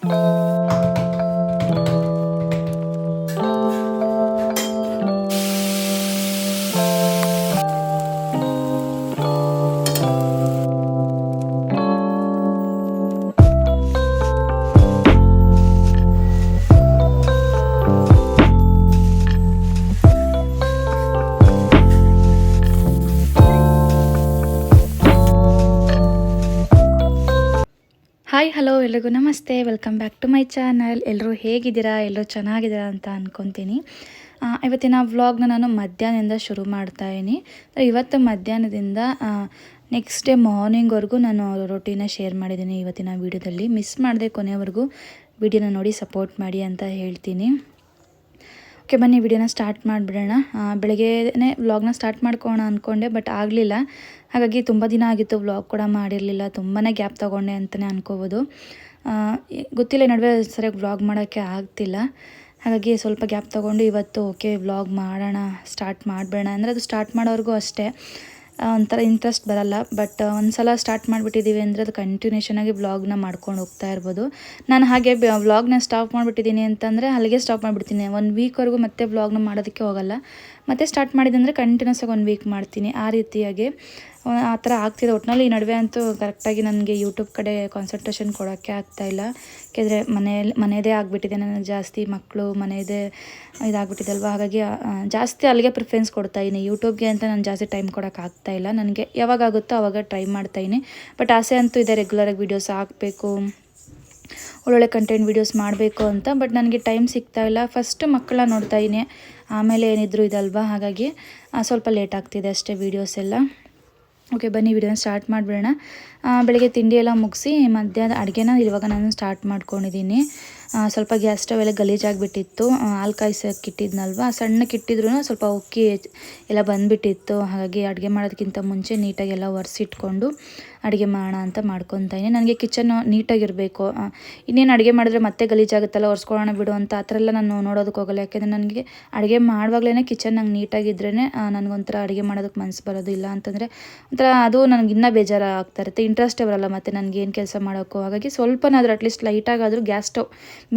Hi hello ಎಲ್ರಿಗೂ ನಮಸ್ತೆ, welcome back to my channel. ಎಲ್ಲರೂ ಹೇಗಿದ್ದೀರಾ? ಎಲ್ಲರೂ ಚೆನ್ನಾಗಿದ್ದೀರಾ ಅಂತ ಅಂದ್ಕೊತೀನಿ. ಇವತ್ತಿನ ವ್ಲಾಗ್ನ ನಾನು ಮಧ್ಯಾಹ್ನದಿಂದ ಶುರು ಮಾಡ್ತಾಯಿದ್ದೀನಿ. ಇವತ್ತು ಮಧ್ಯಾಹ್ನದಿಂದ ನೆಕ್ಸ್ಟ್ ಡೇ ಮಾರ್ನಿಂಗ್ವರೆಗೂ ನಾನು ರೊಟೀನ ಶೇರ್ ಮಾಡಿದ್ದೀನಿ ಇವತ್ತಿನ ವೀಡಿಯೋದಲ್ಲಿ. ಮಿಸ್ ಮಾಡದೆ ಕೊನೆವರೆಗೂ ವೀಡಿಯೋನ ನೋಡಿ ಸಪೋರ್ಟ್ ಮಾಡಿ ಅಂತ ಹೇಳ್ತೀನಿ. ಓಕೆ, ಬನ್ನಿ ವಿಡಿಯೋನ ಸ್ಟಾರ್ಟ್ ಮಾಡಿಬಿಡೋಣ. ಬೆಳಗ್ಗೆನೇ ವ್ಲಾಗ್ನ ಸ್ಟಾರ್ಟ್ ಮಾಡ್ಕೊಳ್ಳೋಣ ಅಂದ್ಕೊಂಡೆ, ಬಟ್ ಆಗಲಿಲ್ಲ. ಹಾಗಾಗಿ ತುಂಬ ದಿನ ಆಗಿತ್ತು ವ್ಲಾಗ್ ಕೂಡ ಮಾಡಿರಲಿಲ್ಲ. ತುಂಬಾ ಗ್ಯಾಪ್ ತೊಗೊಂಡೆ ಅಂತಲೇ ಅನ್ಕೋಬೋದು. ಗೊತ್ತಿಲ್ಲ, ನಡುವೆ ಸರಿಯಾಗಿ ವ್ಲಾಗ್ ಮಾಡೋಕ್ಕೆ ಆಗ್ತಿಲ್ಲ. ಹಾಗಾಗಿ ಸ್ವಲ್ಪ ಗ್ಯಾಪ್ ತೊಗೊಂಡು ಇವತ್ತು ಓಕೆ ವ್ಲಾಗ್ ಮಾಡೋಣ, ಸ್ಟಾರ್ಟ್ ಮಾಡಿಬಿಡೋಣ ಅಂದರೆ ಅದು ಸ್ಟಾರ್ಟ್ ಮಾಡೋವರೆಗೂ ಅಷ್ಟೇ ಒಂಥರ ಇಂಟ್ರೆಸ್ಟ್ ಬರಲ್ಲ. ಬಟ್ ಒಂದು ಸಲ ಸ್ಟಾರ್ಟ್ ಮಾಡಿಬಿಟ್ಟಿದ್ದೀವಿ ಅಂದರೆ ಅದು ಕಂಟಿನ್ಯೂಷನಾಗಿ ವ್ಲಾಗ್ನ ಮಾಡ್ಕೊಂಡು ಹೋಗ್ತಾ ಇರ್ಬೋದು. ನಾನು ಹಾಗೆ ವ್ಲಾಗ್ನ ಸ್ಟಾಪ್ ಮಾಡಿಬಿಟ್ಟಿದ್ದೀನಿ ಅಂತಂದರೆ ಅಲ್ಲಿಗೆ ಸ್ಟಾಪ್ ಮಾಡಿಬಿಡ್ತೀನಿ. 1 ವೀಕ್ವರೆಗೂ ಮತ್ತೆ ವ್ಲಾಗ್ನ ಮಾಡೋದಕ್ಕೆ ಹೋಗಲ್ಲ. ಮತ್ತೆ ಸ್ಟಾರ್ಟ್ ಮಾಡಿದಂದರೆ ಕಂಟಿನ್ಯೂಸ್ ಆಗಿ 1 ವೀಕ್ ಮಾಡ್ತೀನಿ. ಆ ರೀತಿಯಾಗಿ ಆ ಥರ ಆಗ್ತಿದೆ. ಒಟ್ಟಿನಲ್ಲಿ ಈ ನಡುವೆ ಅಂತೂ ಕರೆಕ್ಟಾಗಿ ನನಗೆ ಯೂಟ್ಯೂಬ್ ಕಡೆ ಕಾನ್ಸಂಟ್ರೇಷನ್ ಕೊಡೋಕ್ಕೆ ಆಗ್ತಾಯಿಲ್ಲ. ಯಾಕೆಂದರೆ ಮನೆಯದೇ ಆಗಿಬಿಟ್ಟಿದೆ ನನಗೆ ಜಾಸ್ತಿ, ಮಕ್ಕಳು ಮನೆಯದೇ ಇದಾಗ್ಬಿಟ್ಟಿದೆ ಅಲ್ವಾ. ಹಾಗಾಗಿ ಜಾಸ್ತಿ ಅಲ್ಲಿಗೆ ಪ್ರಿಫರೆನ್ಸ್ ಕೊಡ್ತಾಯಿದ್ದೀನಿ. ಯೂಟ್ಯೂಬ್ಗೆ ಅಂತ ನಾನು ಜಾಸ್ತಿ ಟೈಮ್ ಕೊಡೋಕೆ ಆಗ್ತಾಯಿಲ್ಲ. ನನಗೆ ಯಾವಾಗ ಆಗುತ್ತೋ ಆವಾಗ ಟ್ರೈ ಮಾಡ್ತಾಯಿದ್ದೀನಿ. ಬಟ್ ಆಸೆ ಅಂತೂ ಇದೆ ರೆಗ್ಯುಲರಾಗಿ ವೀಡಿಯೋಸ್ ಹಾಕಬೇಕು, ಒಳ್ಳೊಳ್ಳೆ ಕಂಟೆಂಟ್ ವೀಡಿಯೋಸ್ ಮಾಡಬೇಕು ಅಂತ. ಬಟ್ ನನಗೆ ಟೈಮ್ ಸಿಗ್ತಾಯಿಲ್ಲ. ಫಸ್ಟ್ ಮಕ್ಕಳ ನೋಡ್ತಾಯಿದ್ದೀನಿ, ಆಮೇಲೆ ಏನಿದ್ರು ಇದಲ್ವಾ. ಹಾಗಾಗಿ ಸ್ವಲ್ಪ ಲೇಟ್ ಆಗ್ತಿದೆ ಅಷ್ಟೇ ವೀಡಿಯೋಸ್ ಎಲ್ಲ. ಓಕೆ, ಬನ್ನಿ ವಿಡಿಯೋನ ಸ್ಟಾರ್ಟ್ ಮಾಡಿಬಿಡೋಣ. ಬೆಳಗ್ಗೆ ತಿಂಡಿ ಎಲ್ಲ ಮುಗಿಸಿ ಮಧ್ಯಾಹ್ನ ಅಡುಗೆನ ಇವಾಗ ನಾನು ಸ್ಟಾರ್ಟ್ ಮಾಡ್ಕೊಂಡಿದ್ದೀನಿ. ಸ್ವಲ್ಪ ಗ್ಯಾಸ್ ಸ್ಟವ್ ಎಲ್ಲ ಗಲೀಜಾಗಿಬಿಟ್ಟಿತ್ತು. ಹಾಲು ಕಾಯಿಸೋಕ್ಕಿಟ್ಟಿದ್ನಲ್ವ, ಸಣ್ಣಕ್ಕೆ ಇಟ್ಟಿದ್ರೂ ಸ್ವಲ್ಪ ಉಕ್ಕಿ ಎಲ್ಲ ಬಂದುಬಿಟ್ಟಿತ್ತು. ಹಾಗಾಗಿ ಅಡುಗೆ ಮಾಡೋದಕ್ಕಿಂತ ಮುಂಚೆ ನೀಟಾಗಿ ಎಲ್ಲ ಒರೆಸಿಟ್ಕೊಂಡು ಅಡುಗೆ ಮಾಡೋಣ ಅಂತ ಮಾಡ್ಕೊತಾಯಿನಿ. ನನಗೆ ಕಿಚನ್ ನೀಟಾಗಿರಬೇಕು. ಇನ್ನೇನು ಅಡುಗೆ ಮಾಡಿದ್ರೆ ಮತ್ತೆ ಗಲೀಜಾಗುತ್ತಲ್ಲ, ಒರೆಸ್ಕೊಳ್ಳೋಣ ಬಿಡು ಅಂತ ಆ ಥರ ಎಲ್ಲ ನಾನು ನೋಡೋದಕ್ಕೆ ಹೋಗಲ್ಲ. ಯಾಕೆಂದರೆ ನನಗೆ ಅಡುಗೆ ಮಾಡುವಾಗಲೇ ಕಿಚನ್ ನಂಗೆ ನೀಟಾಗಿದ್ರೇ ನನಗೊಂಥರ ಅಡುಗೆ ಮಾಡೋದಕ್ಕೆ ಮನಸ್ಸು ಬರೋದು. ಇಲ್ಲ ಅಂತಂದರೆ ಒಂಥರ ಅದು ನನಗೆ ಇನ್ನೂ ಬೇಜಾರು ಆಗ್ತಾ ಇರುತ್ತೆ, ಇಂಟ್ರೆಸ್ಟೇ ಬರೋಲ್ಲ ಮತ್ತು ನನಗೇನು ಕೆಲಸ ಮಾಡೋಕ್ಕೂ. ಹಾಗಾಗಿ ಸ್ವಲ್ಪನಾದರೂ ಅಟ್ಲೀಸ್ಟ್ ಲೈಟಾಗಾದರೂ gas stove,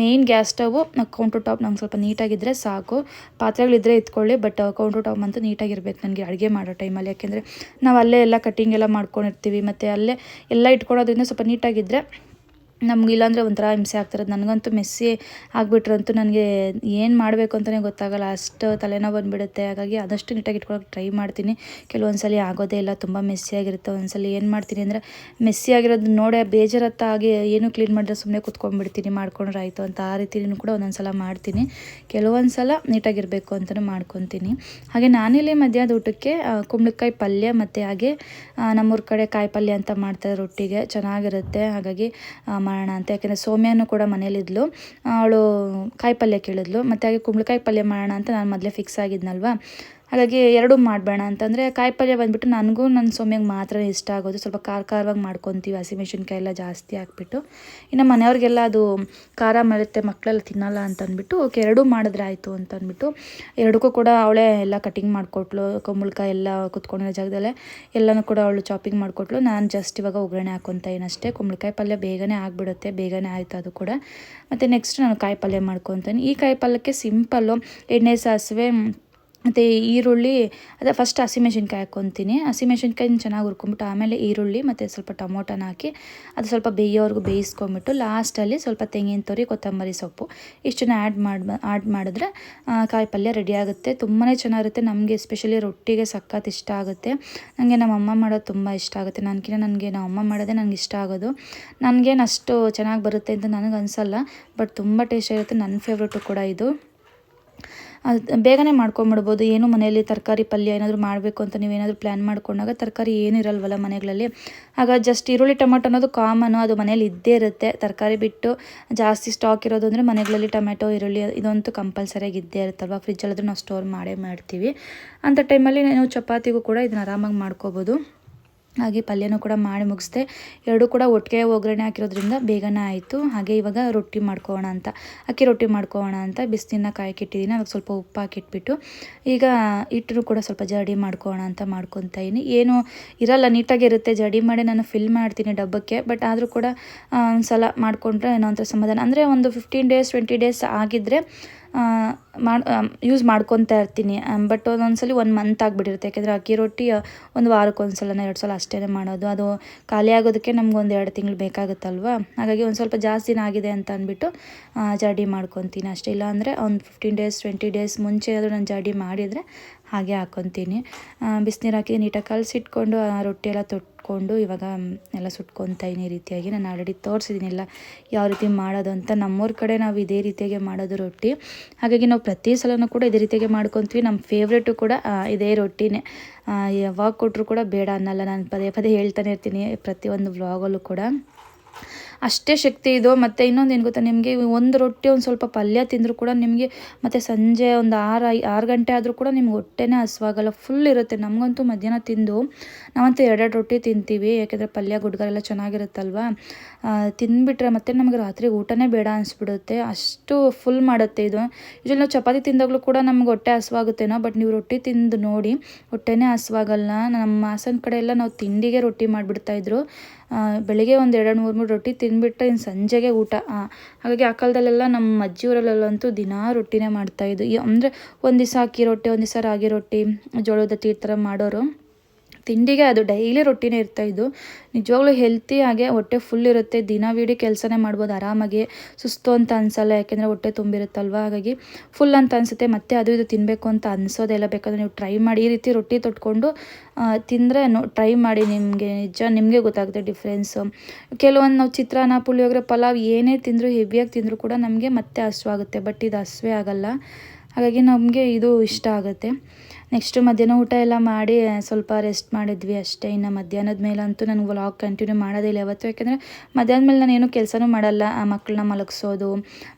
main gas stove counter top ನಂಗೆ ಸ್ವಲ್ಪ ನೀಟಾಗಿದ್ದರೆ ಸಾಕು. ಪಾತ್ರೆಗಳಿದ್ದರೆ ಇಟ್ಕೊಳ್ಳಿ, ಬಟ್ ಕೌಂಟರ್ ಟಾಪ್ ಅಂತೂ ನೀಟಾಗಿರ್ಬೇಕು ನನಗೆ ಅಡುಗೆ ಮಾಡೋ ಟೈಮಲ್ಲಿ. ಯಾಕೆಂದರೆ ನಾವು ಅಲ್ಲೇ ಎಲ್ಲ ಕಟ್ಟಿಂಗ್ ಎಲ್ಲ ಮಾಡ್ಕೊಂಡಿರ್ತೀವಿ, ಮತ್ತು ಅಲ್ಲೇ ಎಲ್ಲ ಇಟ್ಕೊಳ್ಳೋದ್ರಿಂದ ಸ್ವಲ್ಪ ನೀಟಾಗಿದ್ದರೆ ನಮ್ಗೆ ಇಲ್ಲಾಂದರೆ ಒಂಥರ ಹಿಂಸೆ ಆಗ್ತಿರೋದು. ನನಗಂತೂ ಮೆಸ್ಸಿ ಆಗಿಬಿಟ್ರಂತೂ ನನಗೆ ಏನು ಮಾಡಬೇಕು ಅಂತಲೇ ಗೊತ್ತಾಗಲ್ಲ, ಅಷ್ಟು ತಲೆನೋವು ಬಂದುಬಿಡುತ್ತೆ. ಹಾಗಾಗಿ ಆದಷ್ಟು ನೀಟಾಗಿ ಇಟ್ಕೊಳ್ಳೋಕೆ ಟ್ರೈ ಮಾಡ್ತೀನಿ. ಕೆಲವೊಂದು ಸಲ ಆಗೋದೇ ಇಲ್ಲ, ತುಂಬ ಮೆಸ್ಸಿಯಾಗಿರುತ್ತೆ. ಒಂದ್ಸಲ ಏನು ಮಾಡ್ತೀನಿ ಅಂದರೆ ಮೆಸ್ಸಿ ಆಗಿರೋದು ನೋಡಿ ಬೇಜಾರತ್ತ ಆಗಿ ಏನು ಕ್ಲೀನ್ ಮಾಡಿದ್ರೆ ಸುಮ್ಮನೆ ಕೂತ್ಕೊಂಡ್ಬಿಡ್ತೀನಿ, ಮಾಡ್ಕೊಂಡ್ರೆ ಆಯಿತು ಅಂತ. ಆ ರೀತಿಯೂ ಕೂಡ ಒಂದೊಂದು ಸಲ ಮಾಡ್ತೀನಿ. ಕೆಲವೊಂದು ಸಲ ನೀಟಾಗಿರಬೇಕು ಅಂತಲೂ ಮಾಡ್ಕೊತೀನಿ. ಹಾಗೆ ನಾನಿಲ್ಲಿ ಮಧ್ಯಾಹ್ನದ ಊಟಕ್ಕೆ ಕುಂಬಳಕಾಯಿ ಪಲ್ಯ ಮತ್ತು ಹಾಗೆ ನಮ್ಮೂರ ಕಡೆ ಕಾಯಿ ಪಲ್ಯ ಅಂತ ಮಾಡ್ತಾರೆ ರೊಟ್ಟಿಗೆ, ಚೆನ್ನಾಗಿರುತ್ತೆ. ಹಾಗಾಗಿ ಮಾಡೋಣ ಅಂತ. ಯಾಕೆಂದರೆ ಸೌಮ್ಯನೂ ಕೂಡ ಮನೇಲಿದ್ಲು, ಅವಳು ಕಾಯಿ ಪಲ್ಯ ಕೇಳಿದ್ಲು. ಮತ್ತು ಹಾಗೆ ಕುಂಬಳಕಾಯಿ ಪಲ್ಯ ಮಾಡೋಣ ಅಂತ ನಾನು ಮೊದಲೇ ಫಿಕ್ಸ್ ಆಗಿದ್ನಲ್ವ. ಹಾಗಾಗಿ ಎರಡೂ ಮಾಡಬೇಡ ಅಂತಂದರೆ ಕಾಯಿ ಪಲ್ಯ ಬಂದುಬಿಟ್ಟು ನನಗೂ ನನ್ನ ಸೌಮ್ಯಗೆ ಮಾತ್ರ ಇಷ್ಟ ಆಗೋದು. ಸ್ವಲ್ಪ ಖಾರವಾಗಿ ಮಾಡ್ಕೊತೀವಿ, ಹಸಿಮೆಣ್ಸಿನ್ಕಾಯಿ ಎಲ್ಲ ಜಾಸ್ತಿ ಹಾಕ್ಬಿಟ್ಟು. ಇನ್ನು ಮನೆಯವ್ರಿಗೆಲ್ಲ ಅದು ಖಾರ ಮರುತ್ತೆ, ಮಕ್ಕಳೆಲ್ಲ ತಿನ್ನಲ್ಲ ಅಂತಂದ್ಬಿಟ್ಟು ಓಕೆ ಎರಡೂ ಮಾಡಿದ್ರೆ ಆಯಿತು ಅಂತಂದ್ಬಿಟ್ಟು ಎರಡಕ್ಕೂ ಕೂಡ ಅವಳೇ ಎಲ್ಲ ಕಟಿಂಗ್ ಮಾಡಿಕೊಟ್ಲು. ಕುಂಬಳಕಾಯಿ ಎಲ್ಲ ಕುತ್ಕೊಂಡಿರೋ ಜಾಗದಲ್ಲೇ ಎಲ್ಲನೂ ಕೂಡ ಅವಳು ಚಾಪಿಂಗ್ ಮಾಡಿಕೊಟ್ಲು. ನಾನು ಜಸ್ಟ್ ಇವಾಗ ಒಗ್ಗರಣೆ ಹಾಕ್ಕೊತಾಯಿನಿ ಅಷ್ಟೇ. ಕುಂಬಳಕಾಯಿ ಪಲ್ಯ ಬೇಗನೆ ಆಗಿಬಿಡುತ್ತೆ, ಬೇಗನೆ ಆಯಿತು ಅದು ಕೂಡ. ಮತ್ತು ನೆಕ್ಸ್ಟ್ ನಾನು ಕಾಯಿ ಪಲ್ಯ ಮಾಡ್ಕೊತೀನಿ. ಈ ಕಾಯಿ ಪಲ್ಯಕ್ಕೆ ಸಿಂಪಲ್ಲು ಎಣ್ಣೆ, ಸಾಸಿವೆ ಮತ್ತು ಈರುಳ್ಳಿ, ಅದೇ ಫಸ್ಟ್ ಹಸಿಮೆಣ್ಸಿನ್ಕಾಯಿ ಹಾಕ್ಕೊತೀನಿ. ಹಸಿಮೆಣ್ಸಿನ್ಕಾಯಿನ ಚೆನ್ನಾಗಿ ಹುರ್ಕೊಂಬಿಟ್ಟು ಆಮೇಲೆ ಈರುಳ್ಳಿ ಮತ್ತು ಸ್ವಲ್ಪ ಟೊಮೊಟೊನ ಹಾಕಿ ಅದು ಸ್ವಲ್ಪ ಬೇಯೋವರೆಗೂ ಬೇಯಿಸ್ಕೊಂಬಿಟ್ಟು ಲಾಸ್ಟಲ್ಲಿ ಸ್ವಲ್ಪ ತೆಂಗಿನ ತುರಿ, ಕೊತ್ತಂಬರಿ ಸೊಪ್ಪು ಇಷ್ಟನ್ನು ಆ್ಯಡ್ ಮಾಡಿದ್ರೆ ಕಾಯಿ ಪಲ್ಯ ರೆಡಿ ಆಗುತ್ತೆ. ತುಂಬಾ ಚೆನ್ನಾಗಿರುತ್ತೆ. ನಮಗೆ ಎಸ್ಪೆಷಲಿ ರೊಟ್ಟಿಗೆ ಸಖತ್ ಇಷ್ಟ ಆಗುತ್ತೆ. ನನಗೆ ನಮ್ಮ ಅಮ್ಮ ಮಾಡೋದು ತುಂಬ ಇಷ್ಟ ಆಗುತ್ತೆ. ನನಗೆ ನಮ್ಮ ಅಮ್ಮ ಮಾಡೋದೇ ನನಗೆ ಇಷ್ಟ ಆಗೋದು. ನನಗೇನು ಅಷ್ಟು ಚೆನ್ನಾಗಿ ಬರುತ್ತೆ ಅಂತ ನನಗೆ ಅನಿಸಲ್ಲ, ಬಟ್ ತುಂಬ ಟೇಸ್ಟ್ ಇರುತ್ತೆ. ನನ್ನ ಫೇವ್ರೇಟು ಕೂಡ ಇದು. ಅದು ಬೇಗನೆ ಮಾಡ್ಕೊಂಬಿಡ್ಬೋದು. ಏನು ಮನೆಯಲ್ಲಿ ತರಕಾರಿ ಪಲ್ಯ ಏನಾದರೂ ಮಾಡಬೇಕು ಅಂತ ನೀವೇನಾದರೂ ಪ್ಲ್ಯಾನ್ ಮಾಡ್ಕೊಂಡಾಗ ತರಕಾರಿ ಏನೂ ಇರಲ್ವಲ್ಲ ಮನೆಗಳಲ್ಲಿ. ಆಗ ಜಸ್ಟ್ ಈರುಳ್ಳಿ ಟೊಮೆಟೊ ಅನ್ನೋದು ಕಾಮನು, ಅದು ಮನೇಲಿ ಇದ್ದೇ ಇರುತ್ತೆ. ತರಕಾರಿ ಬಿಟ್ಟು ಜಾಸ್ತಿ ಸ್ಟಾಕ್ ಇರೋದು ಅಂದರೆ ಮನೆಗಳಲ್ಲಿ ಟೊಮೆಟೊ, ಈರುಳ್ಳಿ ಇದಂತೂ ಕಂಪಲ್ಸರಿಯಾಗಿ ಇದ್ದೇ ಇರುತ್ತಲ್ವ. ಫ್ರಿಜ್ಜಲ್ಲಾದರೂ ನಾವು ಸ್ಟೋರ್ ಮಾಡೇ ಮಾಡ್ತೀವಿ. ಅಂಥ ಟೈಮಲ್ಲಿ ನಾವು ಚಪಾತಿಗೂ ಕೂಡ ಇದನ್ನು ಆರಾಮಾಗಿ ಮಾಡ್ಕೋಬೋದು. ಹಾಗೆ ಪಲ್ಯನೂ ಕೂಡ ಮಾಡಿ ಮುಗಿಸ್ದೆ. ಎರಡೂ ಕೂಡ ಒಟ್ಟಿಗೆ ಒಗ್ಗರಣೆ ಹಾಕಿರೋದ್ರಿಂದ ಬೇಗನೆ ಆಯಿತು. ಹಾಗೆ ಇವಾಗ ರೊಟ್ಟಿ ಮಾಡ್ಕೊಳ್ಳೋಣ ಅಂತ, ಅಕ್ಕಿ ರೊಟ್ಟಿ ಮಾಡ್ಕೊಳ್ಳೋಣ ಅಂತ ಬಿಸಿನೀರನ್ನ ಕಾಯಕ್ಕಿಟ್ಟಿದ್ದೀನಿ. ಅವಾಗ ಸ್ವಲ್ಪ ಉಪ್ಪು ಹಾಕಿಟ್ಬಿಟ್ಟು ಈಗ ಹಿಟ್ಟನ್ನು ಕೂಡ ಸ್ವಲ್ಪ ಜಡಿ ಮಾಡ್ಕೊಳ್ಳೋಣ ಅಂತ ಮಾಡ್ಕೊತಾ ಇದ್ದೀನಿ. ಏನು ಇರಲ್ಲ, ನೀಟಾಗಿರುತ್ತೆ. ಜಡಿ ಮಾಡಿ ನಾನು ಫಿಲ್ ಮಾಡ್ತೀನಿ ಡಬ್ಬಕ್ಕೆ. ಬಟ್ ಆದರೂ ಕೂಡ ಒಂದು ಸಲ ಮಾಡಿಕೊಂಡ್ರೆ ಏನೋ ಒಂಥರ ಸಮಾಧಾನ. ಅಂದರೆ ಒಂದು 15 ಡೇಸ್ 20 ಡೇಸ್ ಆಗಿದ್ದರೆ ಯೂಸ್ ಮಾಡ್ಕೊತಾ ಇರ್ತೀನಿ. ಬಟ್ ಒಂದೊಂದ್ಸಲ 1 ಮಂತ್ ಆಗಿಬಿಟ್ಟಿರುತ್ತೆ. ಯಾಕೆಂದರೆ ಅಕ್ಕಿ ರೊಟ್ಟಿ ಒಂದು ವಾರಕ್ಕೆ 1 ಸಲ 2 ಸಲ ಅಷ್ಟೇ ಮಾಡೋದು. ಅದು ಖಾಲಿ ಆಗೋದಕ್ಕೆ ನಮ್ಗೆ 1-2 ತಿಂಗಳು ಬೇಕಾಗುತ್ತಲ್ವ. ಹಾಗಾಗಿ ಒಂದು ಸ್ವಲ್ಪ ಜಾಸ್ತಿ ದಿನ ಆಗಿದೆ ಅಂತ ಅಂದ್ಬಿಟ್ಟು ಜಡಿ ಮಾಡ್ಕೊತೀನಿ ಅಷ್ಟೇ. ಇಲ್ಲ ಅಂದರೆ ಒಂದು 15 ಡೇಸ್ 20 ಡೇಸ್ ಮುಂಚೆ ಆದರೂ ನಾನು ಜಡಿ ಮಾಡಿದರೆ ಹಾಗೆ ಹಾಕ್ಕೊತೀನಿ. ಬಿಸಿನೀರು ಹಾಕಿ ನೀಟಾಗಿ ಕಲಸಿಟ್ಕೊಂಡು ರೊಟ್ಟಿ ಎಲ್ಲ ತೊಟ್ಕೊಂಡು ಇವಾಗ ಎಲ್ಲ ಸುಟ್ಕೊತಾ ಈ ರೀತಿಯಾಗಿ. ನಾನು ಆಲ್ರೆಡಿ ತೋರಿಸಿದ್ದೀನಿ ಎಲ್ಲ ಯಾವ ರೀತಿ ಮಾಡೋದು ಅಂತ. ನಮ್ಮೂರ ಕಡೆ ನಾವು ಇದೇ ರೀತಿಯಾಗಿ ಮಾಡೋದು ರೊಟ್ಟಿ. ಹಾಗಾಗಿ ನಾವು ಪ್ರತಿ ಸಲನೂ ಕೂಡ ಇದೇ ರೀತಿಯಾಗಿ ಮಾಡ್ಕೊತೀವಿ. ನಮ್ಮ ಫೇವ್ರೇಟು ಕೂಡ ಇದೇ ರೊಟ್ಟಿನೇ. ಯಾವಾಗ ಕೊಟ್ಟರು ಕೂಡ ಬೇಡ ಅನ್ನಲ್ಲ. ನಾನು ಪದೇ ಪದೇ ಹೇಳ್ತಾನೆ ಇರ್ತೀನಿ ಪ್ರತಿಯೊಂದು ವ್ಲಾಗಲ್ಲೂ ಕೂಡ. ಅಷ್ಟೇ ಶಕ್ತಿ ಇದು. ಮತ್ತು ಇನ್ನೊಂದು ಏನು ಗೊತ್ತಾ, ನಿಮಗೆ ಒಂದು ರೊಟ್ಟಿ ಒಂದು ಸ್ವಲ್ಪ ಪಲ್ಯ ತಿಂದರೂ ಕೂಡ ನಿಮಗೆ ಮತ್ತು ಸಂಜೆ ಒಂದು 6 ಗಂಟೆ ಆದರೂ ಕೂಡ ನಿಮ್ಗೆ ಹೊಟ್ಟೆನೇ ಹಸ್ವಾಗಲ್ಲ, ಫುಲ್ ಇರುತ್ತೆ. ನಮಗಂತೂ ಮಧ್ಯಾಹ್ನ ತಿಂದು ನಾವಂತೂ 2 ರೊಟ್ಟಿ ತಿಂತೀವಿ. ಯಾಕೆಂದರೆ ಪಲ್ಯ ಗುಡ್ಗರೆಲ್ಲ ಚೆನ್ನಾಗಿರುತ್ತಲ್ವ. ತಿಂದುಬಿಟ್ರೆ ಮತ್ತೆ ನಮಗೆ ರಾತ್ರಿ ಊಟನೇ ಬೇಡ ಅನಿಸ್ಬಿಡುತ್ತೆ, ಅಷ್ಟು ಫುಲ್ ಮಾಡುತ್ತೆ ಇದು. ಯೂಶಲಿ ನಾವು ಚಪಾತಿ ತಿಂದಾಗಲೂ ಕೂಡ ನಮ್ಗೆ ಹೊಟ್ಟೆ ಹಸ್ವಾಗುತ್ತೇನೋ, ಬಟ್ ನೀವು ರೊಟ್ಟಿ ತಿಂದು ನೋಡಿ ಹೊಟ್ಟೆನೇ ಹಸ್ವಾಗಲ್ಲ. ನಮ್ಮ ಹಾಸನ ಕಡೆ ಎಲ್ಲ ನಾವು ತಿಂಡಿಗೆ ರೊಟ್ಟಿ ಮಾಡಿಬಿಡ್ತಾಯಿದ್ರು. ಬೆಳಿಗ್ಗೆ ಒಂದು 2-3 ರೊಟ್ಟಿ ತಿಂದುಬಿಟ್ರೆ ಇನ್ನು ಸಂಜೆಗೆ ಊಟ. ಹಾಗಾಗಿ ಆ ಕಾಲದಲ್ಲೆಲ್ಲ ನಮ್ಮ ಅಜ್ಜಿಯವರಲ್ಲಂತೂ ದಿನಾ ರೊಟ್ಟಿನೇ ಮಾಡ್ತಾಯಿದ್ದು. ಅಂದರೆ ಒಂದು ದಿವಸ ಅಕ್ಕಿ ರೊಟ್ಟಿ, ಒಂದು ದಿವಸ ರಾಗಿ ರೊಟ್ಟಿ, ಜೋಳದ ಈ ಥರ ಮಾಡೋರು. ತಿಂಡಿಗೆ ಅದು ಡೈಲಿ ರೊಟ್ಟಿನೇ ಇರ್ತಾಯಿದ್ದು. ನಿಜವಾಗ್ಲೂ ಹೆಲ್ತಿ, ಹಾಗೆ ಹೊಟ್ಟೆ ಫುಲ್ ಇರುತ್ತೆ. ದಿನವಿಡೀ ಕೆಲಸನೇ ಮಾಡ್ಬೋದು ಆರಾಮಾಗಿ, ಸುಸ್ತು ಅಂತ ಅನಿಸಲ್ಲ. ಯಾಕೆಂದರೆ ಹೊಟ್ಟೆ ತುಂಬಿರುತ್ತಲ್ವ. ಹಾಗಾಗಿ ಫುಲ್ ಅಂತ ಅನಿಸುತ್ತೆ. ಮತ್ತೆ ಅದು ಇದು ತಿನ್ನಬೇಕು ಅಂತ ಅನಿಸೋದೆಲ್ಲ. ಬೇಕಾದರೆ ನೀವು ಟ್ರೈ ಮಾಡಿ ಈ ರೀತಿ ರೊಟ್ಟಿ ತೊಟ್ಕೊಂಡು ತಿಂದರೆ ಟ್ರೈ ಮಾಡಿ. ನಿಮಗೆ ಗೊತ್ತಾಗುತ್ತೆ ಡಿಫ್ರೆನ್ಸು. ಕೆಲವೊಂದು ನಾವು ಚಿತ್ರಾನ್ನ, ಪುಳಿಯೋಗರೆ, ಪಲಾವ್ ಏನೇ ತಿಂದರೂ, ಹೆವಿಯಾಗಿ ತಿಂದರೂ ಕೂಡ ನಮಗೆ ಮತ್ತೆ ಹಸಿವಾಗುತ್ತೆ. ಬಟ್ ಇದು ಹಸಿವೆ ಆಗಲ್ಲ. ಹಾಗಾಗಿ ನಮಗೆ ಇದು ಇಷ್ಟ ಆಗುತ್ತೆ. ನೆಕ್ಸ್ಟು ಮಧ್ಯಾಹ್ನ ಊಟ ಎಲ್ಲ ಮಾಡಿ ಸ್ವಲ್ಪ ರೆಸ್ಟ್ ಮಾಡಿದ್ವಿ ಅಷ್ಟೇ. ಇನ್ನು ಮಧ್ಯಾಹ್ನದ ಮೇಲಂತೂ ನನಗೆ ವ್ಲಾಗ್ ಕಂಟಿನ್ಯೂ ಮಾಡೋದಿಲ್ಲ ಯಾವತ್ತೂ. ಯಾಕೆಂದರೆ ಮಧ್ಯಾಹ್ನದ ಮೇಲೆ ನಾನು ಏನೂ ಕೆಲಸನೂ ಮಾಡಲ್ಲ. ಮಕ್ಕಳನ್ನ ಮಲಗಿಸೋದು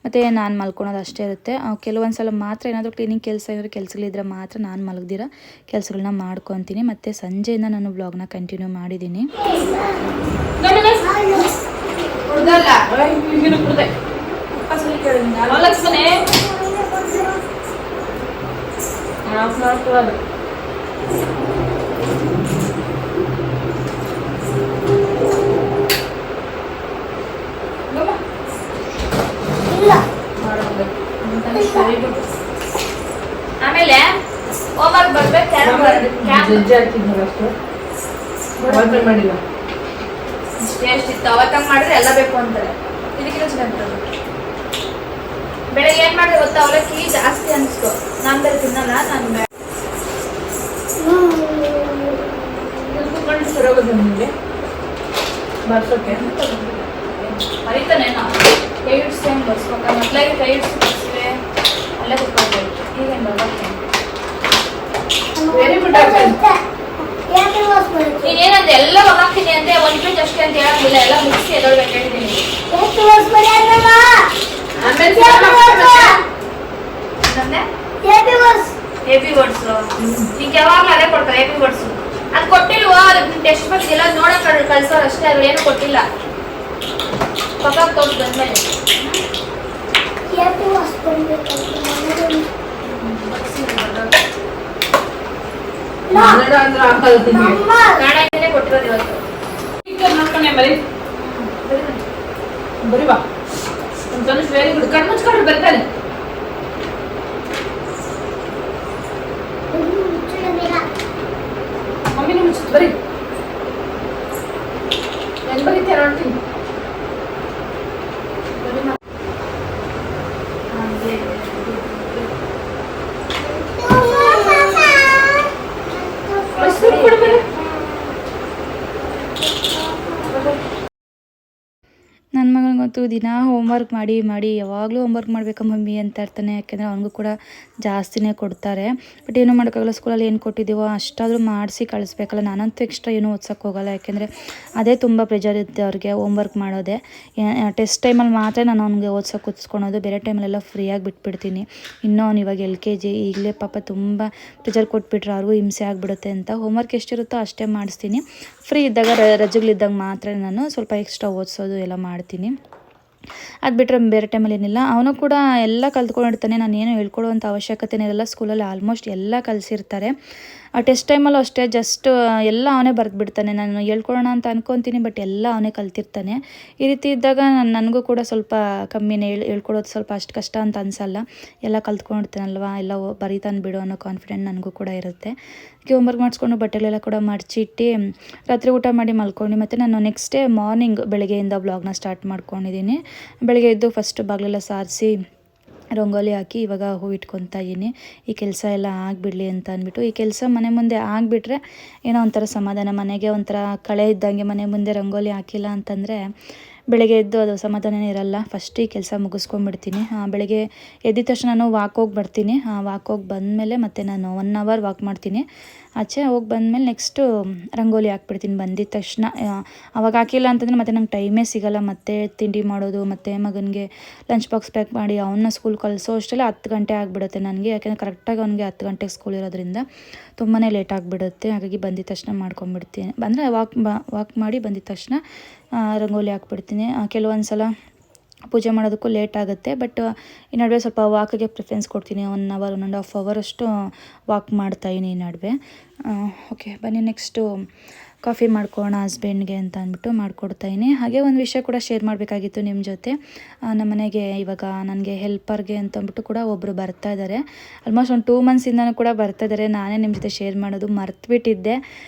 ಮತ್ತು ನಾನು ಮಲ್ಕೊಳೋದು ಅಷ್ಟೇ ಇರುತ್ತೆ. ಕೆಲವೊಂದು ಸಲ ಮಾತ್ರ ಏನಾದರೂ ಕ್ಲೀನಿಂಗ್ ಕೆಲಸ ಏನಾದರೂ ಕೆಲಸಗಳಿದ್ರೆ ಮಾತ್ರ ನಾನು ಮಲಗ್ದಿರೋ ಕೆಲಸಗಳನ್ನ ಮಾಡ್ಕೊತೀನಿ. ಮತ್ತು ಸಂಜೆಯಿಂದ ನಾನು ವ್ಲಾಗ್ನ ಕಂಟಿನ್ಯೂ ಮಾಡಿದ್ದೀನಿ. ಆಮೇಲೆ ಹೋಮ್ವರ್ಕ್ ಬರ್ಬೇಕು ಮಾಡಿಲ್ಲ ಇಷ್ಟೇ ಎಷ್ಟಿತ್ತು ಅವತ್ತಂಗೆ ಮಾಡಿದ್ರೆ ಎಲ್ಲ ಬೇಕು ಅಂತಾರೆ. ಇದಕ್ಕಿಂತ ಚೆನ್ನಾಗಿ ಬೆಳಗ್ಗೆ ಏನು ಮಾಡಿದೆ ಗೊತ್ತಾ, ಅವಲಕ್ಕಿ ಜಾಸ್ತಿ ಅನಿಸ್ತು. ನಾನು ಬೇರೆ ತಿನ್ನಲ್ಲ. ನಾನು ಕುತ್ಕೊಂಡು ಸರೋಗೋದು ನಿಮಗೆ ಬರ್ಸೋಕೆ ಮರಿತಾನೇನೋ. ಕೈ ಹಿಡ್ಸಿ ಹೆಂಗೆ ಬರ್ಸ್ಬೇಕಾ, ಮೊದಲಾಗಿ ಕೈ ಹಿಡ್ಸಿ ಬರ್ಸಿವೆ ಅಲ್ಲೇ ಕುತ್ಕೊಳ್ಬೇಕು. ಈಗೇನು ಬರ್ಬೇಕು ವೆರಿ ಗುಡ್ ಆಗ್ತದೆ. ನೀನೇನಂದ್ರೆ ಎಲ್ಲ ಒಗ್ಗಾಕ್ತೀನಿ ಅಂದ್ರೆ 1 ಪೇಜ್ ಅಷ್ಟೇ ಅಂತ ಹೇಳಂಗಿಲ್ಲ, ಎಲ್ಲ ಮುಗಿಸಿ ಎದೊಳ್ಬೇಕು ಹೇಳಿದ್ದೀನಿ. ಎಬಿ ವರ್ಡ್ಸ್ ನಿಂಗೆ ಯಾವಾಗಲೂ ಅದೇ ಕೊಡ್ತಾರೆ. ಎಬಿ ವರ್ಡ್ಸ್ ಅದು ಕೊಟ್ಟಿಲ್ವೋ, ಅದಕ್ಕೆ ಟೆಕ್ಸ್ಟ್ ಬುಕ್ ಎಲ್ಲ ನೋಡಕ್ ಕಳ್ಸೋರು ಅಷ್ಟೇ. ಅದು ಏನು ಕೊಟ್ಟಿಲ್ಲ. ಪಕ್ಕ ತೋರ್ಸ್ ಬಂದ್ಮೇಲೆ ಕೊಟ್ಟಿರೋದು ಇವತ್ತು. ಬರೀ ಬಾ ವೆರಿ ಗುಡ್. ಕಣ್ಣು ಮುಚ್ಕೊಂಡು ಬರ್ತಾನೆ. ಮಮ್ಮಿನ ಮುಚ್ಚು ಬರೀ. ಏನು ಬರೀತೀಯ ನೋಡ್ತೀನಿ. ನನ್ನ ಮಗನಿಗಂತೂ ದಿನಾ ಹೋಮ್ವರ್ಕ್ ಮಾಡಿ ಮಾಡಿ ಯಾವಾಗಲೂ ಹೋಮ್ವರ್ಕ್ ಮಾಡಬೇಕಾ ಮಮ್ಮಿ ಅಂತ ಇರ್ತಾನೆ. ಯಾಕೆಂದರೆ ಅವನಿಗೂ ಕೂಡ ಜಾಸ್ತಿನೇ ಕೊಡ್ತಾರೆ. ಬಟ್ ಏನೂ ಮಾಡೋಕ್ಕಾಗಲ್ಲ, ಸ್ಕೂಲಲ್ಲಿ ಏನು ಕೊಟ್ಟಿದ್ದೀವೋ ಅಷ್ಟಾದರೂ ಮಾಡಿಸಿ ಕಳಿಸ್ಬೇಕಲ್ಲ. ನಾನಂತೂ ಎಕ್ಸ್ಟ್ರಾ ಏನೂ ಓದ್ಸೋಕ್ಕೆ ಹೋಗಲ್ಲ, ಯಾಕೆಂದರೆ ಅದೇ ತುಂಬ ಪ್ರೆಷರ್ ಇರುತ್ತೆ ಅವ್ರಿಗೆ ಹೋಮ್ವರ್ಕ್ ಮಾಡೋದೇ. ಟೆಸ್ಟ್ ಟೈಮಲ್ಲಿ ಮಾತ್ರ ನಾನು ಅವ್ನಿಗೆ ಓದ್ಸೋಕೆ ಕೂತ್ಸ್ಕೊಳೋದು, ಬೇರೆ ಟೈಮಲ್ಲೆಲ್ಲ ಫ್ರೀಯಾಗಿ ಬಿಟ್ಬಿಡ್ತೀನಿ. ಇನ್ನೂ ಅವ್ನು ಇವಾಗ LKG, ಈಗಲೇ ಪಾಪ ತುಂಬ ಪ್ರೆಷರ್ ಕೊಟ್ಬಿಟ್ರೆ ಅವ್ರಿಗೂ ಹಿಂಸೆ ಆಗಿಬಿಡುತ್ತೆ ಅಂತ ಹೋಮ್ವರ್ಕ್ ಎಷ್ಟಿರುತ್ತೋ ಅಷ್ಟೇ ಮಾಡಿಸ್ತೀನಿ. ಫ್ರೀ ಇದ್ದಾಗ ರಜೆಗಳಿದ್ದಾಗ ಮಾತ್ರ ನಾನು ಸ್ವಲ್ಪ ಎಕ್ಸ್ಟ್ರಾ ಓದಿಸೋದು ಎಲ್ಲ ಮಾಡ್ತೀನಿ. ಅದು ಬಿಟ್ಟರೆ ಬೇರೆ ಟೈಮಲ್ಲಿ ಏನಿಲ್ಲ. ಅವನು ಕೂಡ ಎಲ್ಲ ಕಲ್ತ್ಕೊಂಡಿರ್ತಾನೆ, ನಾನೇನು ಹೇಳ್ಕೊಡುವಂಥ ಅವಶ್ಯಕತೆನೇ ಇರಲ್ಲ. ಸ್ಕೂಲಲ್ಲಿ ಆಲ್ಮೋಸ್ಟ್ ಎಲ್ಲ ಕಲಿಸಿರ್ತಾರೆ. ಟೆಸ್ಟ್ ಟೈಮಲ್ಲೂ ಅಷ್ಟೇ, ಜಸ್ಟ್ ಎಲ್ಲ ಅವನೇ ಬರೆದ್ಬಿಡ್ತಾನೆ. ನಾನು ಹೇಳ್ಕೊಡೋಣ ಅಂತ ಅನ್ಕೊತೀನಿ, ಬಟ್ ಎಲ್ಲ ಅವನೇ ಕಲ್ತಿರ್ತಾನೆ. ಈ ರೀತಿ ಇದ್ದಾಗ ನನಗೂ ಕೂಡ ಸ್ವಲ್ಪ ಕಮ್ಮಿನೇ, ಹೇಳ್ಕೊಡೋದು ಸ್ವಲ್ಪ ಅಷ್ಟು ಕಷ್ಟ ಅಂತ ಅನಿಸಲ್ಲ. ಎಲ್ಲ ಕಲ್ತ್ಕೊಂಡಿರ್ತಾನಲ್ವ, ಎಲ್ಲ ಬರೀತಾನೆ ಬಿಡು ಅನ್ನೋ ಕಾನ್ಫಿಡೆಂಟ್ ನನಗೂ ಕೂಡ ಇರುತ್ತೆ. ಹೋಮ್ವರ್ಕ್ ಮಾಡಿಸ್ಕೊಂಡು ಬಟ್ಟೆಗಳೆಲ್ಲ ಕೂಡ ಮಡಚಿಟ್ಟು ರಾತ್ರಿ ಊಟ ಮಾಡಿ ಮಲ್ಕೊಂಡು ಮತ್ತು ನಾನು ನೆಕ್ಸ್ಟ್ ಡೇ ಮಾರ್ನಿಂಗ್ ಬೆಳಗ್ಗೆಯಿಂದ ವ್ಲಾಗ್ನ ಸ್ಟಾರ್ಟ್ ಮಾಡ್ಕೊಂಡಿದ್ದೀನಿ. ಬೆಳಗ್ಗೆ ಎದ್ದು ಫಸ್ಟ್ ಬಾಗಿಲೆಲ್ಲ ಸಾರಿಸಿ ರಂಗೋಲಿ ಹಾಕಿ ಇವಾಗ ಹೂ ಇಟ್ಕೊತಾ ಇದ್ದೀನಿ. ಈ ಕೆಲಸ ಎಲ್ಲ ಆಗಿಬಿಡಲಿ ಅಂತ ಅಂದ್ಬಿಟ್ಟು, ಈ ಕೆಲಸ ಮನೆ ಮುಂದೆ ಆಗಿಬಿಟ್ರೆ ಏನೋ ಒಂಥರ ಸಮಾಧಾನ. ಮನೆಗೆ ಒಂಥರ ಕಳೆ ಇದ್ದಂಗೆ. ಮನೆ ಮುಂದೆ ರಂಗೋಲಿ ಹಾಕಿಲ್ಲ ಅಂತಂದರೆ ಬೆಳಗ್ಗೆ ಎದ್ದು ಅದು ಸಮಾಧಾನನೇ ಇರಲ್ಲ. ಫಸ್ಟ್ ಈ ಕೆಲಸ ಮುಗಿಸ್ಕೊಂಡ್ಬಿಡ್ತೀನಿ. ಬೆಳಗ್ಗೆ ಎದ್ದಿದ ತಕ್ಷಣ ನಾನು ವಾಕ್ ಹೋಗಿ ಬರ್ತೀನಿ. ವಾಕ್ ಹೋಗಿ ಬಂದಮೇಲೆ ಮತ್ತೆ ನಾನು 1 ಅವರ್ ವಾಕ್ ಮಾಡ್ತೀನಿ. ಆಚೆ ಹೋಗಿ ಬಂದಮೇಲೆ ನೆಕ್ಸ್ಟು ರಂಗೋಲಿ ಹಾಕ್ಬಿಡ್ತೀನಿ ಬಂದಿದ್ದ ತಕ್ಷಣ. ಅವಾಗ ಹಾಕಿಲ್ಲ ಅಂತಂದರೆ ಮತ್ತೆ ನಂಗೆ ಟೈಮೇ ಸಿಗೋಲ್ಲ. ಮತ್ತೆ ತಿಂಡಿ ಮಾಡೋದು, ಮತ್ತು ಮಗನಿಗೆ ಲಂಚ್ ಬಾಕ್ಸ್ ಪ್ಯಾಕ್ ಮಾಡಿ ಅವನ್ನ ಸ್ಕೂಲ್ ಕಳಿಸೋ ಅಷ್ಟೆಲ್ಲ 10 ಗಂಟೆ ಆಗಿಬಿಡುತ್ತೆ ನನಗೆ. ಯಾಕೆಂದರೆ ಕರೆಕ್ಟಾಗಿ ಅವನಿಗೆ 10 ಗಂಟೆಗೆ ಸ್ಕೂಲ್ ಇರೋದ್ರಿಂದ ತುಂಬಾ ಲೇಟ್ ಆಗಿಬಿಡುತ್ತೆ. ಹಾಗಾಗಿ ಬಂದಿದ್ದ ತಕ್ಷಣ ಮಾಡ್ಕೊಂಬಿಡ್ತೀನಿ. ಅಂದರೆ ವಾಕ್ ಮಾಡಿ ಬಂದಿದ್ದ ತಕ್ಷಣ ರಂಗೋಲಿ ಹಾಕ್ಬಿಡ್ತೀನಿ. ಕೆಲವೊಂದು ಸಲ ಪೂಜೆ ಮಾಡೋದಕ್ಕೂ ಲೇಟ್ ಆಗುತ್ತೆ. ಬಟ್ ಈ ನಡುವೆ ಸ್ವಲ್ಪ ವಾಕಿಗೆ ಪ್ರಿಫರೆನ್ಸ್ ಕೊಡ್ತೀನಿ. 1 ಅವರ್ 1.5 ಅವರಷ್ಟು ವಾಕ್ ಮಾಡ್ತಾಯಿನಿ ಈ ನಡುವೆ. ಓಕೆ ಬನ್ನಿ, ನೆಕ್ಸ್ಟು ಕಾಫಿ ಮಾಡ್ಕೊಳ್ಳೋಣ ಹಸ್ಬೆಂಡ್ಗೆ ಅಂತ ಅಂದ್ಬಿಟ್ಟು ಮಾಡ್ಕೊಡ್ತಾಯಿನಿ. ಹಾಗೆ ಒಂದು ವಿಷಯ ಕೂಡ ಶೇರ್ ಮಾಡಬೇಕಾಗಿತ್ತು ನಿಮ್ಮ ಜೊತೆ. ನಮ್ಮ ಮನೆಗೆ ಇವಾಗ ನನಗೆ ಹೆಲ್ಪರ್ಗೆ ಅಂತಂದ್ಬಿಟ್ಟು ಕೂಡ ಒಬ್ಬರು ಬರ್ತಾ ಇದ್ದಾರೆ. ಆಲ್ಮೋಸ್ಟ್ ಒಂದು 2 ಮಂತ್ಸಿಂದನೂ ಕೂಡ ಬರ್ತಾ ಇದ್ದಾರೆ. ನಾನೇ ನಿಮ್ಮ ಜೊತೆ ಶೇರ್ ಮಾಡೋದು ಮರ್ತುಬಿಟ್ಟಿದ್ದೆ.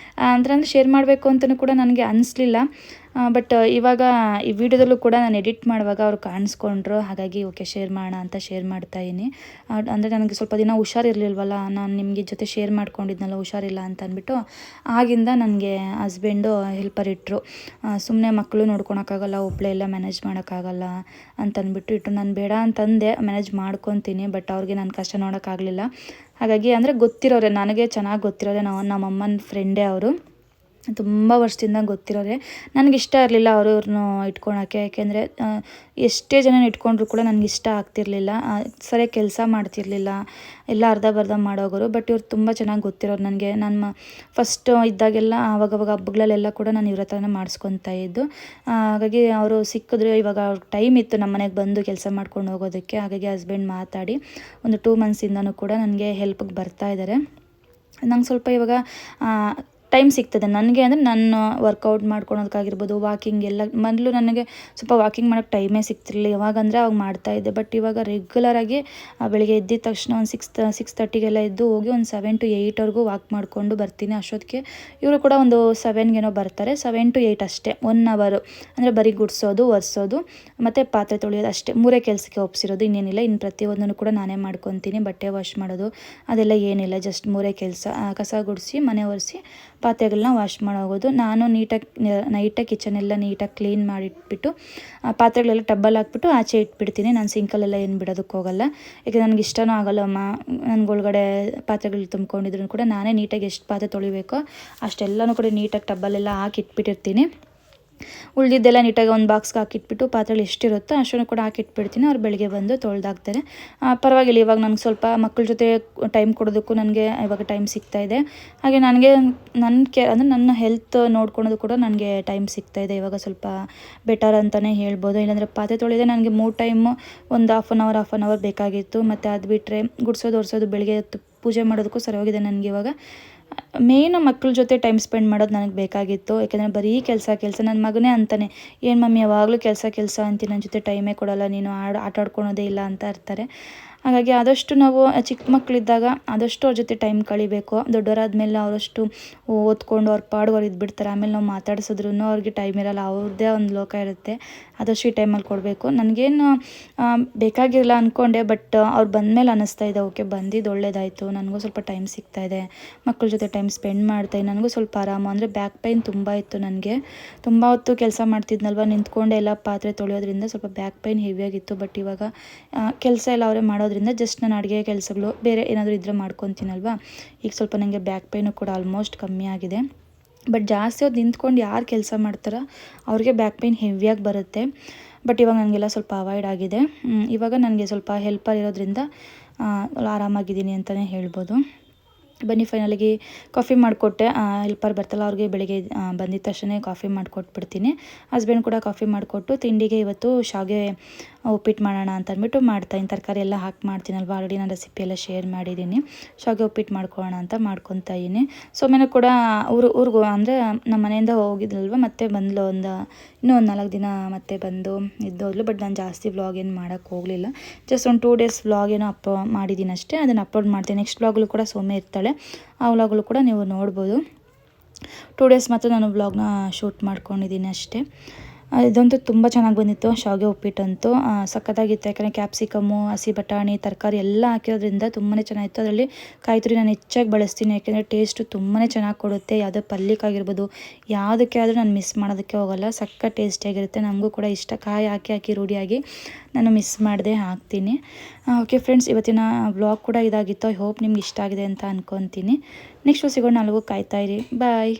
ಅಂದರೆ ಶೇರ್ ಮಾಡಬೇಕು ಅಂತಲೂ ಕೂಡ ನನಗೆ ಅನಿಸ್ಲಿಲ್ಲ. ಬಟ್ ಇವಾಗ ಈ ವಿಡಿಯೋದಲ್ಲೂ ಕೂಡ ನಾನು ಎಡಿಟ್ ಮಾಡುವಾಗ ಅವ್ರು ಕಾಣಿಸ್ಕೊಂಡ್ರು. ಹಾಗಾಗಿ ಓಕೆ ಶೇರ್ ಮಾಡೋಣ ಅಂತ ಶೇರ್ ಮಾಡ್ತಾಯಿದ್ದೀನಿ. ಅಂದರೆ ನನಗೆ ಸ್ವಲ್ಪ ದಿನ ಹುಷಾರಿರಲಿಲ್ವಲ್ಲ, ನಾನು ನಿಮಗೆ ಜೊತೆ ಶೇರ್ ಮಾಡ್ಕೊಂಡಿದ್ನಲ್ಲ ಹುಷಾರಿಲ್ಲ ಅಂತ ಅಂದ್ಬಿಟ್ಟು, ಆಗಿಂದ ನನಗೆ ಹಸ್ಬೆಂಡು ಹೆಲ್ಪರ್ ಇಟ್ಟರು. ಸುಮ್ಮನೆ ಮಕ್ಕಳು ನೋಡ್ಕೊಳಕ್ಕಾಗಲ್ಲ, ಒಬ್ಬಳೇ ಎಲ್ಲ ಮ್ಯಾನೇಜ್ ಮಾಡೋಕ್ಕಾಗಲ್ಲ ಅಂತಂದ್ಬಿಟ್ಟು ಇಟ್ಟು. ನಾನು ಬೇಡ ಅಂತಂದೆ, ಮ್ಯಾನೇಜ್ ಮಾಡ್ಕೊತೀನಿ. ಬಟ್ ಅವ್ರಿಗೆ ನನ್ನ ಕಷ್ಟ ನೋಡೋಕ್ಕಾಗಲಿಲ್ಲ. ಹಾಗಾಗಿ ಅಂದರೆ ಗೊತ್ತಿರೋರೆ, ನನಗೆ ಚೆನ್ನಾಗಿ ಗೊತ್ತಿರೋರೆ, ನಮ್ಮಮ್ಮನ ಫ್ರೆಂಡೇ ಅವರು. ತುಂಬ ವರ್ಷದಿಂದ ಗೊತ್ತಿರೋರೆ. ನನಗಿಷ್ಟ ಇರಲಿಲ್ಲ ಅವ್ರನ್ನೂ ಇಟ್ಕೊಳಕ್ಕೆ. ಯಾಕೆಂದರೆ ಎಷ್ಟೇ ಜನ ಇಟ್ಕೊಂಡ್ರು ಕೂಡ ನನಗಿಷ್ಟ ಆಗ್ತಿರ್ಲಿಲ್ಲ. ಸರಿಯಾಗಿ ಕೆಲಸ ಮಾಡ್ತಿರ್ಲಿಲ್ಲ, ಎಲ್ಲ ಅರ್ಧ ಮಾಡೋಗೋರು. ಬಟ್ ಇವ್ರು ತುಂಬ ಚೆನ್ನಾಗಿ ಗೊತ್ತಿರೋರು ನನಗೆ. ನಾನು ಫಸ್ಟ್ ಇದ್ದಾಗೆಲ್ಲ ಆವಾಗವಾಗ ಹಬ್ಬಗಳಲ್ಲೆಲ್ಲ ಕೂಡ ನಾನು ಇವ್ರ ಹತ್ರನೇ ಮಾಡಿಸ್ಕೊತಾ ಇದ್ದು. ಹಾಗಾಗಿ ಅವರು ಸಿಕ್ಕಿದ್ರು. ಇವಾಗ ಅವ್ರಿಗೆ ಟೈಮ್ ಇತ್ತು ನಮ್ಮ ಮನೆಗೆ ಬಂದು ಕೆಲಸ ಮಾಡ್ಕೊಂಡು ಹೋಗೋದಕ್ಕೆ. ಹಾಗಾಗಿ ಹಸ್ಬೆಂಡ್ ಮಾತಾಡಿ ಒಂದು 2 ಮಂತ್ಸಿಂದನೂ ಕೂಡ ನನಗೆ ಹೆಲ್ಪಿಗೆ ಬರ್ತಾ ಇದ್ದಾರೆ. ನಂಗೆ ಸ್ವಲ್ಪ ಇವಾಗ ಟೈಮ್ ಸಿಗ್ತದೆ ನನಗೆ. ಅಂದರೆ ನಾನು ವರ್ಕೌಟ್ ಮಾಡ್ಕೊಳೋದಕ್ಕಾಗಿರ್ಬೋದು, ವಾಕಿಂಗ್ ಎಲ್ಲ. ಮೊದಲು ನನಗೆ ಸ್ವಲ್ಪ ವಾಕಿಂಗ್ ಮಾಡೋಕ್ಕೆ ಟೈಮೇ ಸಿಗ್ತಿರಲಿಲ್ಲ. ಯಾವಾಗಂದರೆ ಅವಾಗ ಮಾಡ್ತಾಯಿದ್ದೆ. ಬಟ್ ಇವಾಗ ರೆಗ್ಯುಲರಾಗಿ ಬೆಳಿಗ್ಗೆ ಎದ್ದಿದ ತಕ್ಷಣ ಒಂದು 6:30ಗೆಲ್ಲ ಎದ್ದು ಹೋಗಿ ಒಂದು 7 to 8ವರೆಗೂ ವಾಕ್ ಮಾಡಿಕೊಂಡು ಬರ್ತೀನಿ. ಅಷ್ಟೊತ್ತಿಗೆ ಇವರು ಕೂಡ ಒಂದು 7ಗೇನೋ ಬರ್ತಾರೆ. 7 to 8 ಅಷ್ಟೇ, 1 ಅವರು. ಅಂದರೆ ಬರೀ ಗುಡಿಸೋದು, ಒರೆಸೋದು ಮತ್ತು ಪಾತ್ರೆ ತೊಳೆಯೋದು ಅಷ್ಟೇ, 3 ಕೆಲಸಕ್ಕೆ ಒಪ್ಸಿರೋದು. ಇನ್ನೇನಿಲ್ಲ. ಇನ್ನು ಪ್ರತಿಯೊಂದನ್ನು ಕೂಡ ನಾನೇ ಮಾಡ್ಕೊತೀನಿ. ಬಟ್ಟೆ ವಾಶ್ ಮಾಡೋದು ಅದೆಲ್ಲ ಏನಿಲ್ಲ, ಜಸ್ಟ್ 3 ಕೆಲಸ. ಕಸ ಗುಡಿಸಿ, ಮನೆ ಒರೆಸಿ, ಪಾತ್ರೆಗಳನ್ನ ವಾಶ್ ಮಾಡೋಗೋದು. ನಾನು ನೈಟಾಗಿ ಕಿಚನೆಲ್ಲ ನೀಟಾಗಿ ಕ್ಲೀನ್ ಮಾಡಿಟ್ಬಿಟ್ಟು ಪಾತ್ರೆಗಳೆಲ್ಲ ಟಬ್ಬಲ್ಲಿ ಹಾಕ್ಬಿಟ್ಟು ಆಚೆ ಇಟ್ಬಿಡ್ತೀನಿ. ನಾನು ಸಿಂಕಲ್ಲೆಲ್ಲ ಏನು ಬಿಡೋದಕ್ಕೆ ಹೋಗಲ್ಲ. ಯಾಕೆ ನನಗೆ ಇಷ್ಟನೂ ಆಗೋಲ್ಲಮ್ಮ. ನನಗೊಳಗಡೆ ಪಾತ್ರೆಗಳು ತುಂಬ್ಕೊಂಡಿದ್ರು ಕೂಡ ನಾನೇ ನೀಟಾಗಿ ಎಷ್ಟು ಪಾತ್ರೆ ತೊಳಿಬೇಕೋ ಅಷ್ಟೆಲ್ಲನೂ ಕೂಡ ನೀಟಾಗಿ ಟಬ್ಬಲ್ಲೆಲ್ಲ ಹಾಕಿ ಇಟ್ಬಿಟ್ಟಿರ್ತೀನಿ. ಉಳಿದಿದ್ದೆಲ್ಲ ನೀಟಾಗಿ ಒಂದು ಬಾಕ್ಸ್ಗೆ ಹಾಕಿಟ್ಬಿಟ್ಟು ಪಾತ್ರೆಗಳು ಎಷ್ಟಿರುತ್ತೋ ಅಷ್ಟನ್ನು ಕೂಡ ಹಾಕಿಟ್ಬಿಡ್ತೀನಿ. ಅವ್ರು ಬೆಳಗ್ಗೆ ಬಂದು ತೊಳೆದಾಕ್ತಾರೆ. ಪರವಾಗಿಲ್ಲ. ಇವಾಗ ನನಗೆ ಸ್ವಲ್ಪ ಮಕ್ಕಳ ಜೊತೆ ಟೈಮ್ ಕೊಡೋದಕ್ಕೂ ನನಗೆ ಇವಾಗ ಟೈಮ್ ಸಿಗ್ತಾಯಿದೆ. ಹಾಗೆ ನನಗೆ ಅಂದರೆ ನನ್ನ ಹೆಲ್ತ್ ನೋಡ್ಕೊಳೋದು ಕೂಡ ನನಗೆ ಟೈಮ್ ಸಿಗ್ತಾಯಿದೆ ಇವಾಗ. ಸ್ವಲ್ಪ ಬೆಟರ್ ಅಂತಲೇ ಹೇಳ್ಬೋದು. ಇಲ್ಲಾಂದರೆ ಪಾತ್ರೆ ತೊಳೆದೇ ನನಗೆ 3 ಟೈಮು ಒಂದು ಹಾಫ್ ಆನ್ ಅವರ್ ಬೇಕಾಗಿತ್ತು. ಮತ್ತು ಅದು ಬಿಟ್ಟರೆ ಗುಡಿಸೋದು, ಒರೆಸೋದು, ಬೆಳಗ್ಗೆ ಪೂಜೆ ಮಾಡೋದಕ್ಕೂ ಸರಿ ಹೋಗಿದೆ ನನಗೆ ಇವಾಗ. ಮೇಯ್ನು ಮಕ್ಕಳ ಜೊತೆ ಟೈಮ್ ಸ್ಪೆಂಡ್ ಮಾಡೋದು ನನಗೆ ಬೇಕಾಗಿತ್ತು. ಯಾಕೆಂದರೆ ಬರೀ ಕೆಲಸ. ನನ್ನ ಮಗನೇ ಅಂತಾನೆ, ಏನು ಮಮ್ಮಿ ಯಾವಾಗಲೂ ಕೆಲಸ ಅಂತೀನಿ, ನನ್ನ ಜೊತೆ ಟೈಮೇ ಕೊಡೋಲ್ಲ ನೀನು, ಆಟ ಆಡ್ಕೊಳೋದೇ ಇಲ್ಲ ಅಂತ ಇರ್ತಾರೆ. ಹಾಗಾಗಿ ಆದಷ್ಟು ನಾವು ಚಿಕ್ಕ ಮಕ್ಕಳಿದ್ದಾಗ ಆದಷ್ಟು ಅವ್ರ ಜೊತೆ ಟೈಮ್ ಕಳಿಬೇಕು. ದೊಡ್ಡವರಾದ್ಮೇಲೆ ಅವರಷ್ಟು ಓದ್ಕೊಂಡು ಅವ್ರ ಪಾಡಿಗೆ ಅವ್ರು ಇದ್ಬಿಡ್ತಾರೆ. ಆಮೇಲೆ ನಾವು ಮಾತಾಡ್ಸಿದ್ರು ಅವ್ರಿಗೆ ಟೈಮ್ ಇರೋಲ್ಲ, ಅವ್ರದ್ದೇ ಒಂದು ಲೋಕ ಇರುತ್ತೆ. ಆದಷ್ಟು ಈ ಟೈಮಲ್ಲಿ ಕೊಡಬೇಕು. ನನಗೇನು ಬೇಕಾಗಿರಲ್ಲ ಅಂದ್ಕೊಂಡೆ, ಬಟ್ ಅವ್ರು ಬಂದಮೇಲೆ ಅನ್ನಿಸ್ತಾ ಇದೆ ಓಕೆ ಬಂದಿದ್ದು ಒಳ್ಳೇದಾಯಿತು, ನನಗೂ ಸ್ವಲ್ಪ ಟೈಮ್ ಸಿಗ್ತಾ ಇದೆ, ಮಕ್ಕಳ ಜೊತೆ ಟೈಮ್ ಸ್ಪೆಂಡ್ ಮಾಡ್ತಾಯಿ, ನನಗೂ ಸ್ವಲ್ಪ ಆರಾಮು. ಅಂದರೆ ಬ್ಯಾಕ್ ಪೈನ್ ತುಂಬ ಇತ್ತು ನನಗೆ, ತುಂಬ ಹೊತ್ತು ಕೆಲಸ ಮಾಡ್ತಿದ್ನಲ್ವ, ನಿಂತ್ಕೊಂಡೆ ಎಲ್ಲ ಪಾತ್ರೆ ತೊಳೆಯೋದ್ರಿಂದ ಸ್ವಲ್ಪ ಬ್ಯಾಕ್ ಪೈನ್ ಹೆವಿಯಾಗಿತ್ತು. ಬಟ್ ಇವಾಗ ಕೆಲಸ ಎಲ್ಲ ಅವರೇ ಮಾಡೋದ್ರಿಂದ ಜಸ್ಟ್ ನಾನು ಅಡುಗೆ ಕೆಲಸಗಳು ಬೇರೆ ಏನಾದರೂ ಇದ್ದರೆ ಮಾಡ್ಕೊತೀನಲ್ವ, ಈಗ ಸ್ವಲ್ಪ ನನಗೆ ಬ್ಯಾಕ್ ಪೈನು ಕೂಡ ಆಲ್ಮೋಸ್ಟ್ ಕಮ್ಮಿ ಆಗಿದೆ. ಬಟ್ ಜಾಸ್ತಿ ಹೊತ್ತು ನಿಂತ್ಕೊಂಡು ಯಾರು ಕೆಲಸ ಮಾಡ್ತಾರೋ ಅವ್ರಿಗೆ ಬ್ಯಾಕ್ ಪೈನ್ ಹೆವಿಯಾಗಿ ಬರುತ್ತೆ. ಬಟ್ ಇವಾಗ ನನಗೆಲ್ಲ ಸ್ವಲ್ಪ ಅವಾಯ್ಡ್ ಆಗಿದೆ. ಇವಾಗ ನನಗೆ ಸ್ವಲ್ಪ ಹೆಲ್ಪರ್ ಇರೋದ್ರಿಂದ ಆರಾಮಾಗಿದ್ದೀನಿ ಅಂತಲೇ ಹೇಳ್ಬೋದು. ಬನ್ನಿ ಫೈನಲಿಗೆ ಕಾಫಿ ಮಾಡಿಕೊಟ್ಟೆ. ಹೆಲ್ಪರ್ ಬರ್ತಲ್ಲ ಅವ್ರಿಗೆ ಬೆಳಿಗ್ಗೆ ಬಂದಿದ್ದ ತಕ್ಷಣ ಕಾಫಿ ಮಾಡಿಕೊಟ್ಬಿಡ್ತೀನಿ. ಹಸ್ಬೆಂಡ್ ಕೂಡ ಕಾಫಿ ಮಾಡಿಕೊಟ್ಟು ತಿಂಡಿಗೆ ಇವತ್ತು ಶಾವಿಗೆ ಉಪ್ಪಿಟ್ಟು ಮಾಡೋಣ ಅಂತ ಅಂದ್ಬಿಟ್ಟು ಮಾಡ್ತಾಯಿದ್ದೀನಿ. ತರಕಾರಿ ಎಲ್ಲ ಹಾಕಿ ಮಾಡ್ತೀನಲ್ವ, ಆಲ್ರೆಡಿ ನಾನು ರೆಸಿಪಿ ಎಲ್ಲ ಶೇರ್ ಮಾಡಿದ್ದೀನಿ. ಶಾವಿಗೆ ಉಪ್ಪಿಟ್ಟು ಮಾಡ್ಕೊಳ್ಳೋಣ ಅಂತ ಮಾಡ್ಕೊತಾ ಇದ್ದೀನಿ. ಸೊಮ್ಮೆನೂ ಕೂಡ ಊರಿಗೂ ಅಂದರೆ ನಮ್ಮ ಮನೆಯಿಂದ ಹೋಗಿದ್ಲಲ್ವ, ಮತ್ತೆ ಬಂದಳು ಇನ್ನೂ ಒಂದು 4 ದಿನ ಮತ್ತೆ ಬಂದು ಇದ್ದೋದ್ಲು. ಬಟ್ ನಾನು ಜಾಸ್ತಿ ವ್ಲಾಗ್ ಏನು ಮಾಡೋಕ್ಕೆ ಹೋಗಲಿಲ್ಲ. ಜಸ್ಟ್ ಒಂದು 2 ಡೇಸ್ ವ್ಲಾಗ್ ಏನೋ ಮಾಡಿದ್ದೀನಿ ಅಷ್ಟೇ, ಅದನ್ನು ಅಪ್ಲೋಡ್ ಮಾಡ್ತೀನಿ. ನೆಕ್ಸ್ಟ್ ವ್ಲಾಗಲ್ಲೂ ಕೂಡ ಸೌಮ್ಯ ಇರ್ತಾಳೆ, ಆ ವ್ಲಾಗಲ್ಲೂ ಕೂಡ ನೀವು ನೋಡ್ಬೋದು. 2 ಡೇಸ್ ಮಾತ್ರ ನಾನು ವ್ಲಾಗ್ನ ಶೂಟ್ ಮಾಡ್ಕೊಂಡಿದ್ದೀನಿ ಅಷ್ಟೇ. ಇದಂತೂ ತುಂಬ ಚೆನ್ನಾಗಿ ಬಂದಿತ್ತು ಶಾವಿಗೆ ಉಪ್ಪಿಟ್ಟಂತೂ, ಸಖತ್ತಾಗಿತ್ತು. ಯಾಕಂದರೆ ಕ್ಯಾಪ್ಸಿಕಮ್ಮು, ಹಸಿ ಬಟಾಣಿ, ತರಕಾರಿ ಎಲ್ಲ ಹಾಕಿರೋದ್ರಿಂದ ತುಂಬಾ ಚೆನ್ನಾಗಿತ್ತು. ಅದರಲ್ಲಿ ಕಾಯಿ ತುರಿ ನಾನು ಹೆಚ್ಚಾಗಿ ಬಳಸ್ತೀನಿ, ಯಾಕೆಂದರೆ ಟೇಸ್ಟು ತುಂಬಾ ಚೆನ್ನಾಗಿ ಕೊಡುತ್ತೆ. ಯಾವುದೋ ಪಲ್ಯಕ್ಕಾಗಿರ್ಬೋದು, ಯಾವುದಕ್ಕೆ ಆದರೂ ನಾನು ಮಿಸ್ ಮಾಡೋದಕ್ಕೆ ಹೋಗಲ್ಲ, ಸಕ್ಕ ಟೇಸ್ಟಿಯಾಗಿರುತ್ತೆ. ನಮಗೂ ಕೂಡ ಇಷ್ಟ, ಕಾಯಿ ಹಾಕಿ ರೂಢಿಯಾಗಿ ನಾನು ಮಿಸ್ ಮಾಡದೆ ಹಾಕ್ತೀನಿ. ಓಕೆ ಫ್ರೆಂಡ್ಸ್, ಇವತ್ತಿನ ವ್ಲಾಗ್ ಕೂಡ ಇದಾಗಿತ್ತು. ಐ ಹೋಪ್ ನಿಮ್ಗೆ ಇಷ್ಟ ಆಗಿದೆ ಅಂತ ಅಂದ್ಕೊತೀನಿ. ನೆಕ್ಸ್ಟು ಸಿಗೋಣ, ಅಲ್ಲಿಗೂ ಕಾಯ್ತಾಯಿರಿ. ಬಾಯ್.